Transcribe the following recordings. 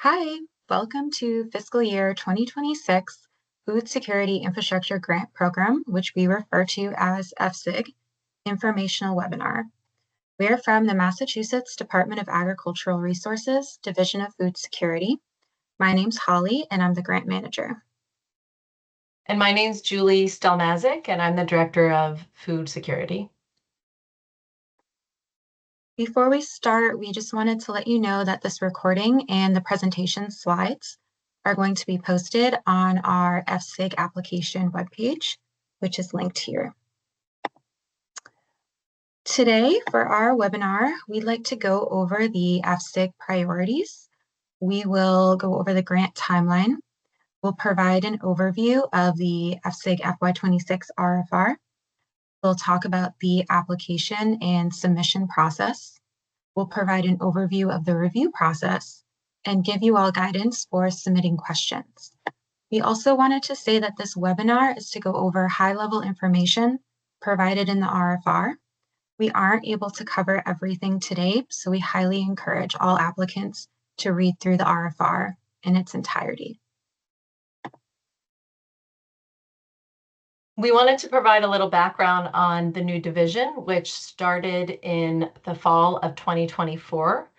Hi, welcome to fiscal year 2026 Food Security Infrastructure Grant Program, which we refer to as FSIG, Informational Webinar. We are from the Massachusetts Department of Agricultural Resources, Division of Food Security. My name's Holly, and I'm the grant manager. And my name's Julie Stelmazik, and I'm the Director of Food Security. Before we start, we just wanted to let you know that this recording and the presentation slides are going to be posted on our FSIG application webpage, which is linked here. Today, for our webinar, we'd like to go over the FSIG priorities. We will go over the grant timeline. We'll provide an overview of the FSIG FY26 RFR. We'll talk about the application and submission process. We'll provide an overview of the review process and give you all guidance for submitting questions. We also wanted to say that this webinar is to go over high-level information provided in the RFR. We aren't able to cover everything today, so we highly encourage all applicants to read through the RFR in its entirety. We wanted to provide a little background on the new division, which started in the fall of 2024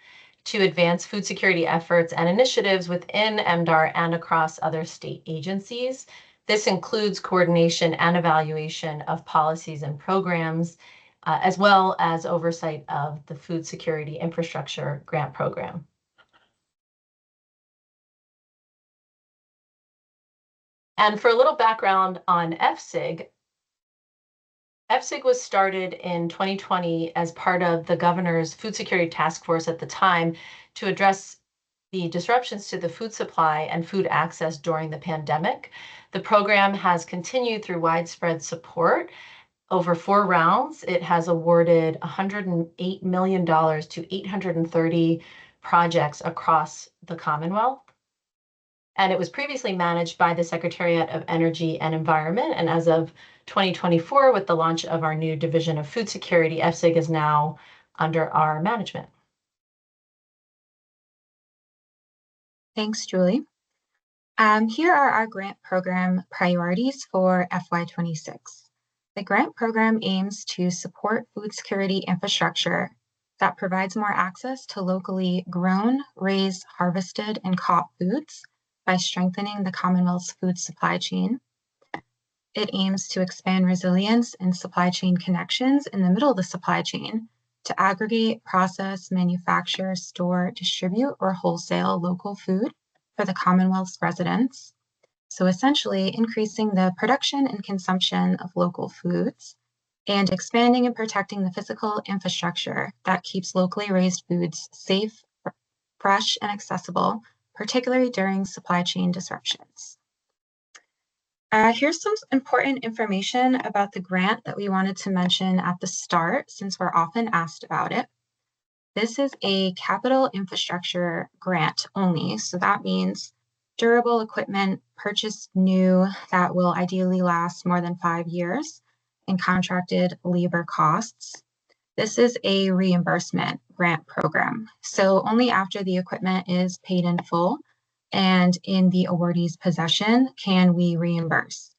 to advance food security efforts and initiatives within MDAR and across other state agencies. This includes coordination and evaluation of policies and programs, as well as oversight of the Food Security Infrastructure Grant Program. And for a little background on FSIG, FSIG was started in 2020 as part of the governor's food security task force at the time to address the disruptions to the food supply and food access during the pandemic. The program has continued through widespread support. Over 4 rounds, it has awarded $108 million to 830 projects across the Commonwealth. And it was previously managed by the Secretariat of Energy and Environment. And as of 2024, with the launch of our new Division of Food Security, FSIG is now under our management. Thanks, Julie. Here are our grant program priorities for FY26. The grant program aims to support food security infrastructure that provides more access to locally grown, raised, harvested, and caught foods by strengthening the Commonwealth's food supply chain. It aims to expand resilience and supply chain connections in the middle of the supply chain to aggregate, process, manufacture, store, distribute, or wholesale local food for the Commonwealth's residents. So essentially increasing the production and consumption of local foods and expanding and protecting the physical infrastructure that keeps locally raised foods safe, fresh, and accessible, particularly during supply chain disruptions. Here's some important information about the grant that we wanted to mention at the start, since we're often asked about it. This is a capital infrastructure grant only, so that means durable equipment purchased new that will ideally last more than 5 years, and contracted labor costs. This is a reimbursement grant program, so only after the equipment is paid in full and in the awardee's possession can we reimburse.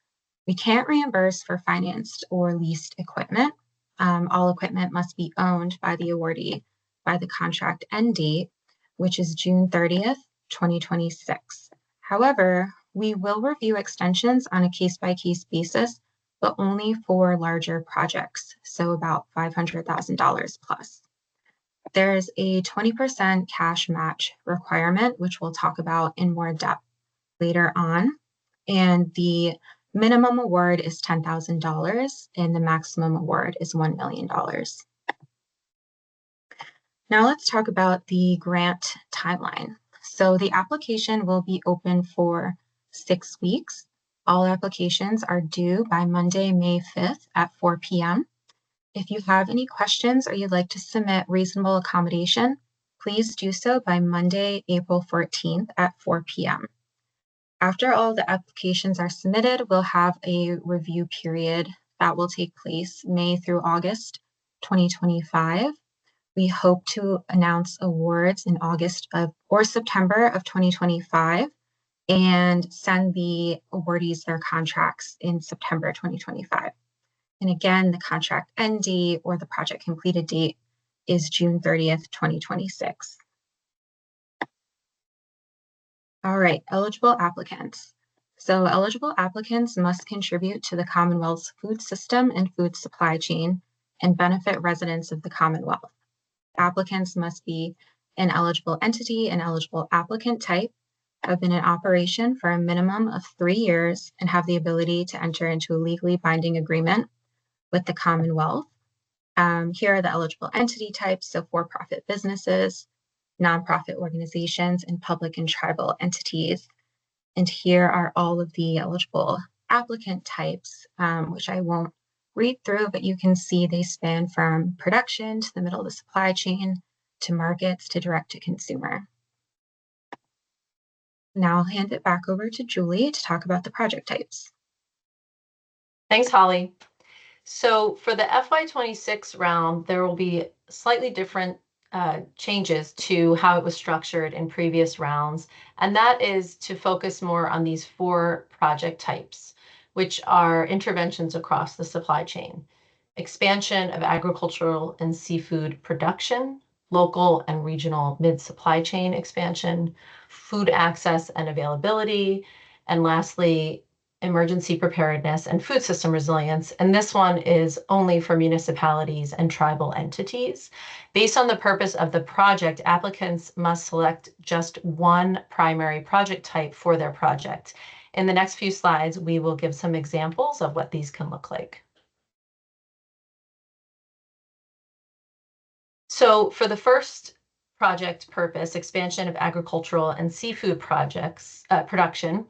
We can't reimburse for financed or leased equipment. All equipment must be owned by the awardee by the contract end date, which is June 30th, 2026. However, we will review extensions on a case-by-case basis, but only for larger projects, so about $500,000 plus. There's a 20% cash match requirement, which we'll talk about in more depth later on. And the minimum award is $10,000 and the maximum award is $1 million. Now let's talk about the grant timeline. So the application will be open for 6 weeks. All applications are due by Monday, May 5th at 4 p.m. If you have any questions or you'd like to submit reasonable accommodation, please do so by Monday, April 14th at 4 p.m. After all the applications are submitted, we'll have a review period that will take place May through August 2025. We hope to announce awards in August or September of 2025 and send the awardees their contracts in September 2025. And again, the contract end date or the project completed date is June 30th, 2026. All right, eligible applicants. So eligible applicants must contribute to the Commonwealth's food system and food supply chain and benefit residents of the Commonwealth. Applicants must be an eligible entity and eligible applicant type, have been in operation for a minimum of 3 years, and have the ability to enter into a legally binding agreement with the Commonwealth. Here are the eligible entity types, so for-profit businesses, nonprofit organizations, and public and tribal entities. And here are all of the eligible applicant types, which I won't read through, but you can see they span from production to the middle of the supply chain, to markets, to direct to consumer. Now I'll hand it back over to Julie to talk about the project types. Thanks, Holly. So for the FY26 round, there will be slightly different changes to how it was structured in previous rounds, and that is to focus more on these 4 project types, which are interventions across the supply chain: expansion of agricultural and seafood production, local and regional mid-supply chain expansion, food access and availability, and lastly, emergency preparedness and food system resilience. And this one is only for municipalities and tribal entities. Based on the purpose of the project, applicants must select just one primary project type for their project. In the next few slides, we will give some examples of what these can look like. So for the first project purpose, expansion of agricultural and seafood projects production,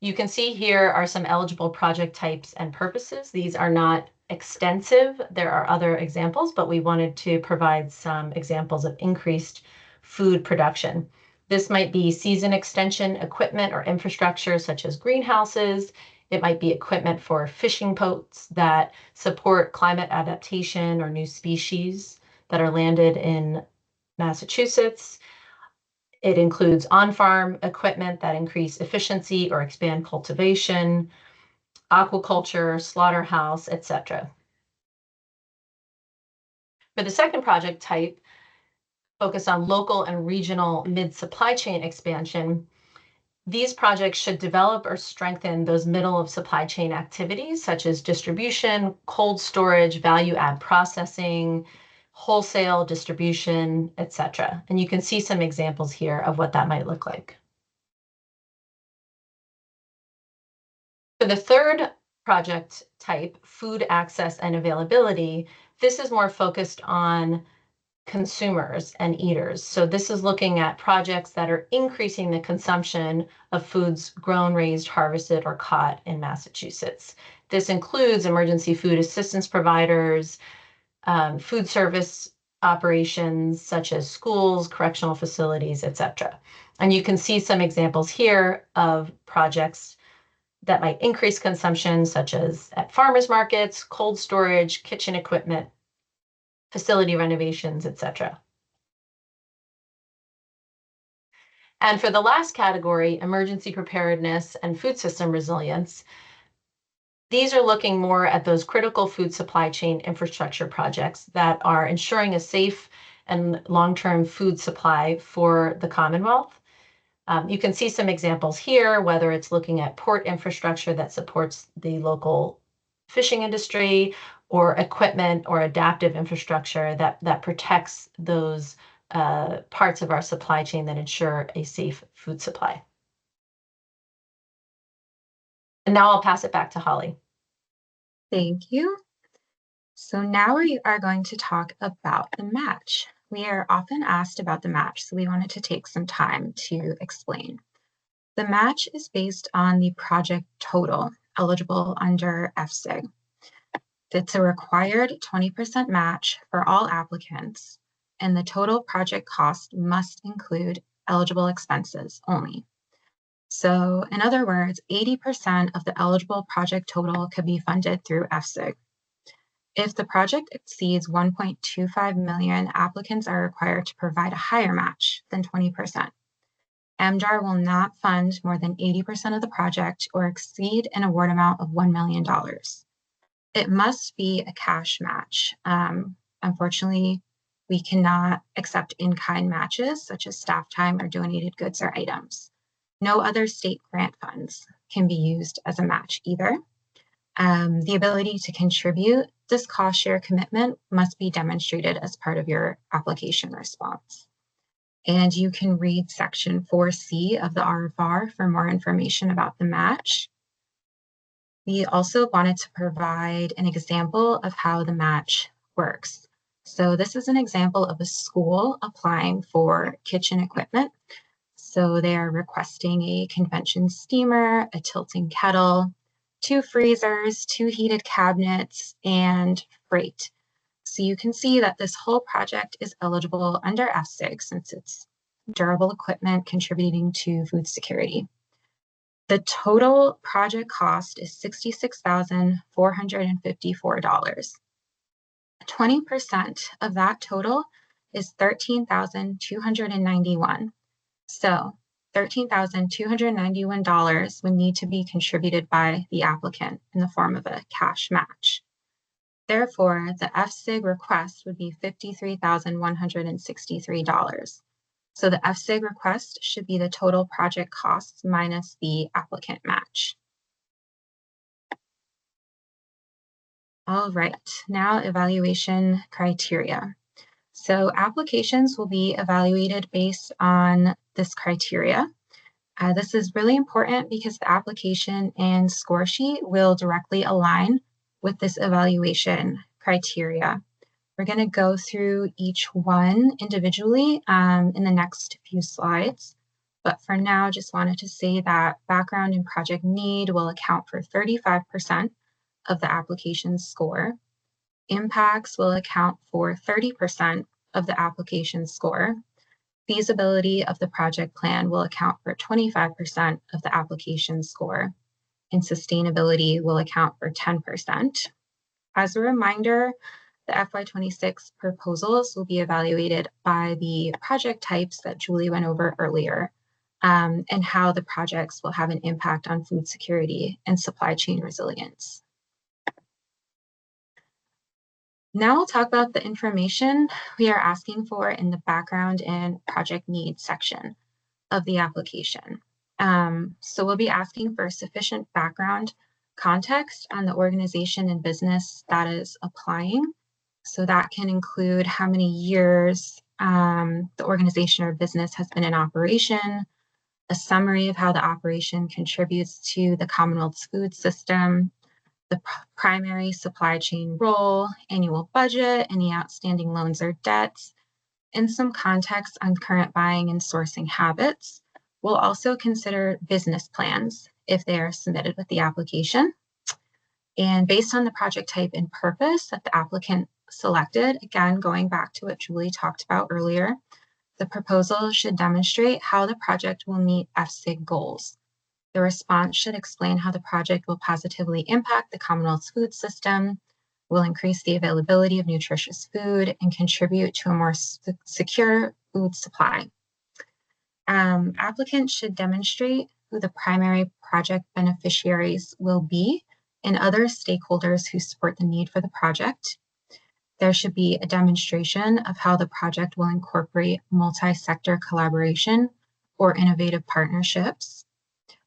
you can see here are some eligible project types and purposes. These are not extensive. There are other examples, but we wanted to provide some examples of increased food production. This might be season extension equipment or infrastructure such as greenhouses. It might be equipment for fishing boats that support climate adaptation or new species that are landed in Massachusetts. It includes on-farm equipment that increase efficiency or expand cultivation, aquaculture, slaughterhouse, etc. For the second project type, focus on local and regional mid-supply chain expansion. These projects should develop or strengthen those middle of supply chain activities such as distribution, cold storage, value add processing, wholesale distribution, etc. And you can see some examples here of what that might look like. For the third project type, food access and availability, this is more focused on consumers and eaters. So this is looking at projects that are increasing the consumption of foods grown, raised, harvested, or caught in Massachusetts. This includes emergency food assistance providers, food service operations such as schools, correctional facilities, etc. And you can see some examples here of projects that might increase consumption, such as at farmers markets, cold storage, kitchen equipment, facility renovations, etc. And for the last category, emergency preparedness and food system resilience, these are looking more at those critical food supply chain infrastructure projects that are ensuring a safe and long-term food supply for the Commonwealth. You can see some examples here, whether it's looking at port infrastructure that supports the local fishing industry, or equipment or adaptive infrastructure that protects those parts of our supply chain that ensure a safe food supply. And now I'll pass it back to Holly. Thank you. So now we are going to talk about the match. We are often asked about the match, so we wanted to take some time to explain. The match is based on the project total eligible under FSIG. It's a required 20% match for all applicants, and the total project cost must include eligible expenses only. So in other words, 80% of the eligible project total could be funded through FSIG. If the project exceeds 1.25 million, applicants are required to provide a higher match than 20%. MJAR will not fund more than 80% of the project or exceed an award amount of $1 million. It must be a cash match. Unfortunately, we cannot accept in-kind matches such as staff time or donated goods or items. No other state grant funds can be used as a match either. The ability to contribute this cost share commitment must be demonstrated as part of your application response. And you can read section 4C of the RFR for more information about the match. We also wanted to provide an example of how the match works. So this is an example of a school applying for kitchen equipment. So they are requesting a convection steamer, a tilting kettle, 2 freezers, 2 heated cabinets, and freight. So you can see that this whole project is eligible under FSIG since it's durable equipment contributing to food security. The total project cost is $66,454. 20% of that total is $13,291. So $13,291 would need to be contributed by the applicant in the form of a cash match. Therefore, the FSIG request would be $53,163. So the FSIG request should be the total project costs minus the applicant match. All right, now evaluation criteria. So applications will be evaluated based on this criteria. This is really important because the application and score sheet will directly align with this evaluation criteria. We're going to go through each one individually in the next few slides. But for now, just wanted to say that background and project need will account for 35% of the application score. Impacts will account for 30% of the application score. Feasibility of the project plan will account for 25% of the application score, and sustainability will account for 10%. As a reminder, the FY26 proposals will be evaluated by the project types that Julie went over earlier, and how the projects will have an impact on food security and supply chain resilience. Now we'll talk about the information we are asking for in the background and project needs section of the application. So we'll be asking for sufficient background context on the organization and business that is applying. So that can include how many years the organization or business has been in operation, a summary of how the operation contributes to the Commonwealth's food system, the primary supply chain role, annual budget, any outstanding loans or debts, and some context on current buying and sourcing habits. We'll also consider business plans if they are submitted with the application. And based on the project type and purpose that the applicant selected, again, going back to what Julie talked about earlier, the proposal should demonstrate how the project will meet FSIG goals. The response should explain how the project will positively impact the Commonwealth's food system, will increase the availability of nutritious food, and contribute to a more secure food supply. Applicants should demonstrate who the primary project beneficiaries will be and other stakeholders who support the need for the project. There should be a demonstration of how the project will incorporate multi-sector collaboration or innovative partnerships.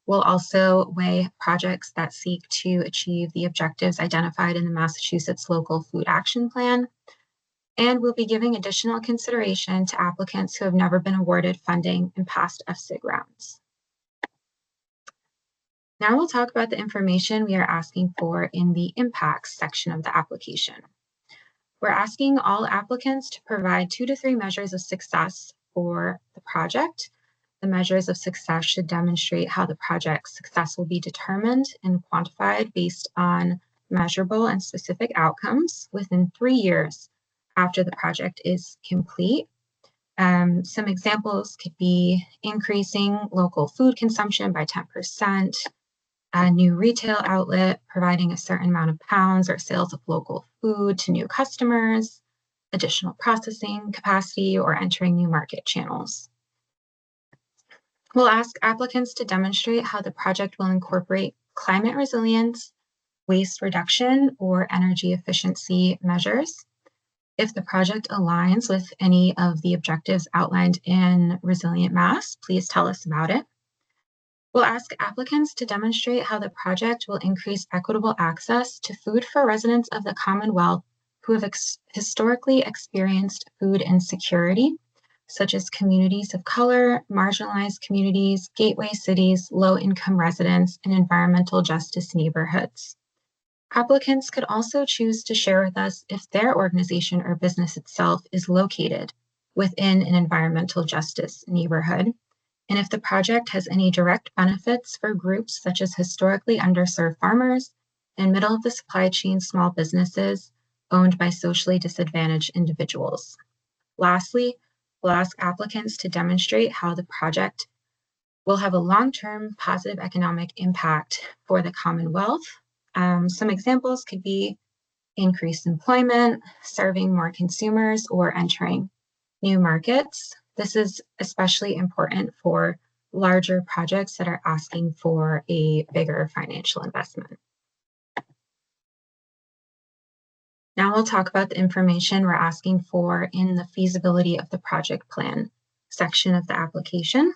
We'll also weigh projects that seek to achieve the objectives identified in the Massachusetts Local Food Action Plan. And we'll be giving additional consideration to applicants who have never been awarded funding in past FSIG rounds. Now we'll talk about the information we are asking for in the impacts section of the application. We're asking all applicants to provide 2 to 3 measures of success for the project. The measures of success should demonstrate how the project's success will be determined and quantified based on measurable and specific outcomes within 3 years after the project is complete. Some examples could be increasing local food consumption by 10%, a new retail outlet providing a certain amount of pounds or sales of local food to new customers, additional processing capacity, or entering new market channels. We'll ask applicants to demonstrate how the project will incorporate climate resilience, waste reduction, or energy efficiency measures. If the project aligns with any of the objectives outlined in Resilient Mass, please tell us about it. We'll ask applicants to demonstrate how the project will increase equitable access to food for residents of the Commonwealth who have historically experienced food insecurity, such as communities of color, marginalized communities, gateway cities, low-income residents, and environmental justice neighborhoods. Applicants could also choose to share with us if their organization or business itself is located within an environmental justice neighborhood, and if the project has any direct benefits for groups such as historically underserved farmers and middle of the supply chain small businesses owned by socially disadvantaged individuals. Lastly, we'll ask applicants to demonstrate how the project will have a long-term positive economic impact for the Commonwealth. Some examples could be increased employment, serving more consumers, or entering new markets. This is especially important for larger projects that are asking for a bigger financial investment. Now we'll talk about the information we're asking for in the feasibility of the project plan section of the application.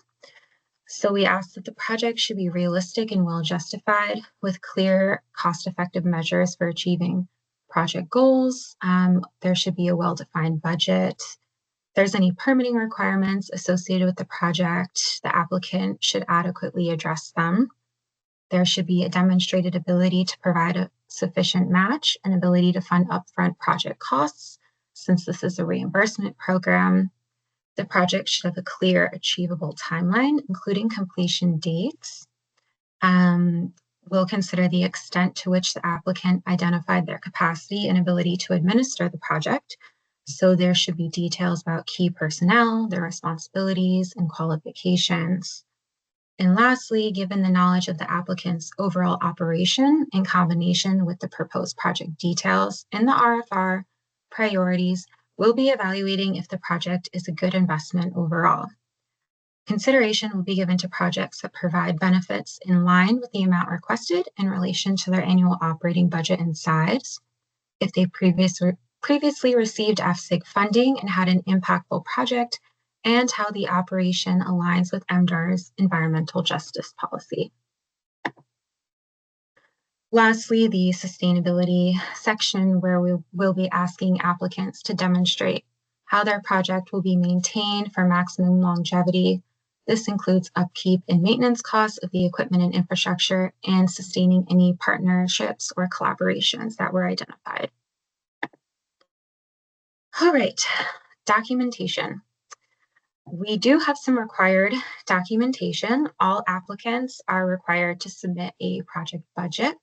So we ask that the project should be realistic and well justified with clear, cost-effective measures for achieving project goals. There should be a well-defined budget. If there's any permitting requirements associated with the project, the applicant should adequately address them. There should be a demonstrated ability to provide a sufficient match and ability to fund upfront project costs, since this is a reimbursement program. The project should have a clear, achievable timeline, including completion dates. We'll consider the extent to which the applicant identified their capacity and ability to administer the project. So there should be details about key personnel, their responsibilities, and qualifications. And lastly, given the knowledge of the applicant's overall operation in combination with the proposed project details in the RFR priorities, we'll be evaluating if the project is a good investment overall. Consideration will be given to projects that provide benefits in line with the amount requested in relation to their annual operating budget and size, if they previously received FSIG funding and had an impactful project, and how the operation aligns with MDR's environmental justice policy. Lastly, the sustainability section, where we will be asking applicants to demonstrate how their project will be maintained for maximum longevity. This includes upkeep and maintenance costs of the equipment and infrastructure and sustaining any partnerships or collaborations that were identified. All right, documentation. We do have some required documentation. All applicants are required to submit a project budget.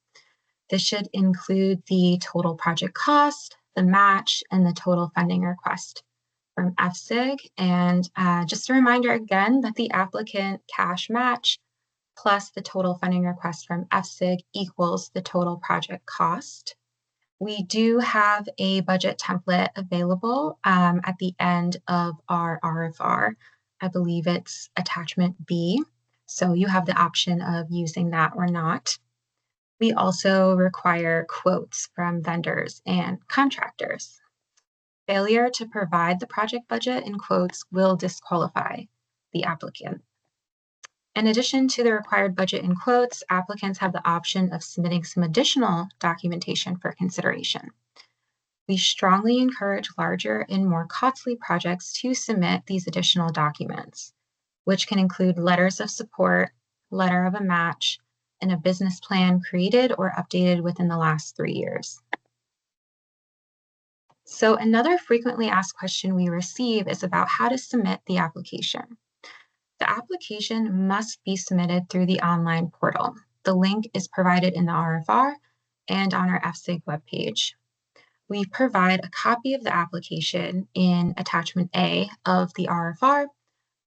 This should include the total project cost, the match, and the total funding request from FSIG. And just a reminder again that the applicant cash match plus the total funding request from FSIG equals the total project cost. We do have a budget template available at the end of our RFR. I believe it's attachment B. So you have the option of using that or not. We also require quotes from vendors and contractors. Failure to provide the project budget and quotes will disqualify the applicant. In addition to the required budget and quotes, applicants have the option of submitting some additional documentation for consideration. We strongly encourage larger and more costly projects to submit these additional documents, which can include letters of support, letter of a match, and a business plan created or updated within the last 3 years. So another frequently asked question we receive is about how to submit the application. The application must be submitted through the online portal. The link is provided in the RFR and on our FSIG webpage. We provide a copy of the application in attachment A of the RFR,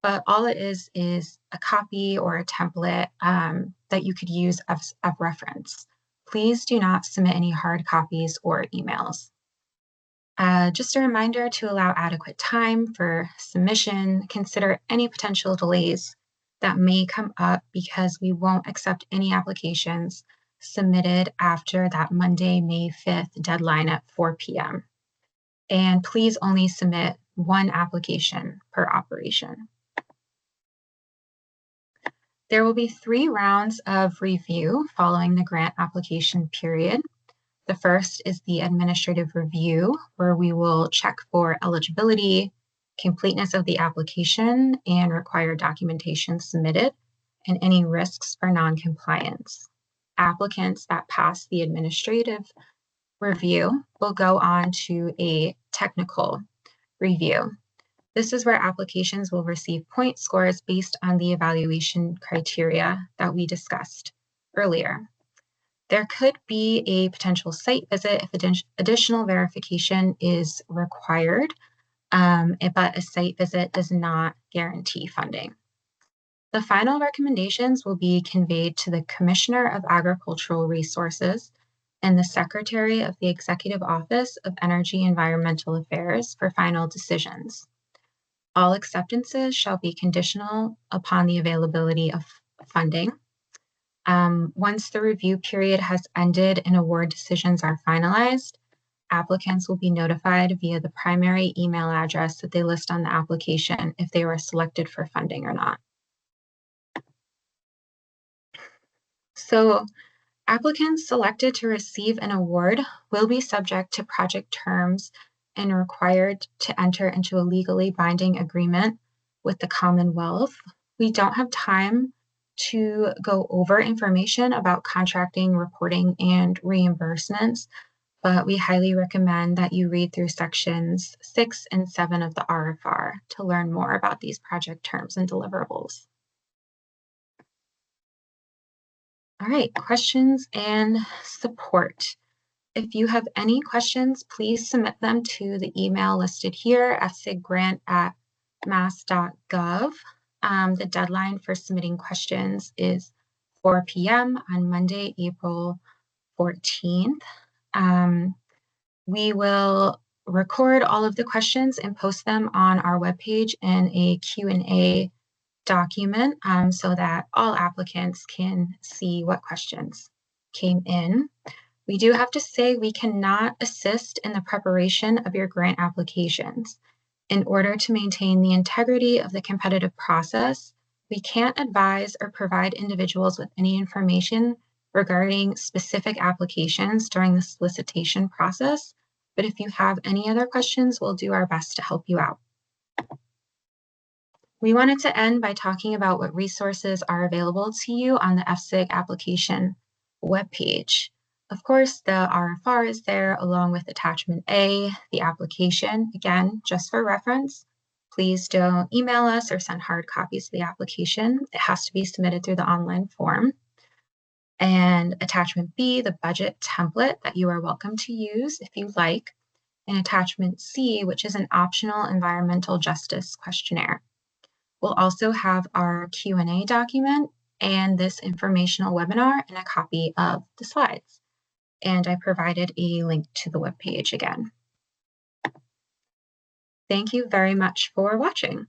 but all it is a copy or a template that you could use as a reference. Please do not submit any hard copies or emails. Just a reminder to allow adequate time for submission. Consider any potential delays that may come up because we won't accept any applications submitted after that Monday, May 5th deadline at 4 p.m. And please only submit one application per operation. There will be 3 rounds of review following the grant application period. The first is the administrative review, where we will check for eligibility, completeness of the application, and required documentation submitted, and any risks for noncompliance. Applicants that pass the administrative review will go on to a technical review. This is where applications will receive point scores based on the evaluation criteria that we discussed earlier. There could be a potential site visit if additional verification is required, but a site visit does not guarantee funding. The final recommendations will be conveyed to the Commissioner of Agricultural Resources and the Secretary of the Executive Office of Energy and Environmental Affairs for final decisions. All acceptances shall be conditional upon the availability of funding. Once the review period has ended and award decisions are finalized, applicants will be notified via the primary email address that they list on the application if they were selected for funding or not. So, applicants selected to receive an award will be subject to project terms and required to enter into a legally binding agreement with the Commonwealth. We don't have time to go over information about contracting, reporting, and reimbursements, but we highly recommend that you read through sections 6 and 7 of the RFR to learn more about these project terms and deliverables. All right, questions and support. If you have any questions, please submit them to the email listed here, fsiggrant@mass.gov. The deadline for submitting questions is 4 p.m. on Monday, April 14th. We will record all of the questions and post them on our webpage in a Q&A document so that all applicants can see what questions came in. We do have to say we cannot assist in the preparation of your grant applications. In order to maintain the integrity of the competitive process, we can't advise or provide individuals with any information regarding specific applications during the solicitation process. But if you have any other questions, we'll do our best to help you out. We wanted to end by talking about what resources are available to you on the FSIG application webpage. Of course, the RFR is there along with attachment A, the application. Again, just for reference, please don't email us or send hard copies of the application. It has to be submitted through the online form. And attachment B, the budget template that you are welcome to use if you like. And attachment C, which is an optional environmental justice questionnaire. We'll also have our Q&A document and this informational webinar and a copy of the slides. And I provided a link to the webpage again. Thank you very much for watching.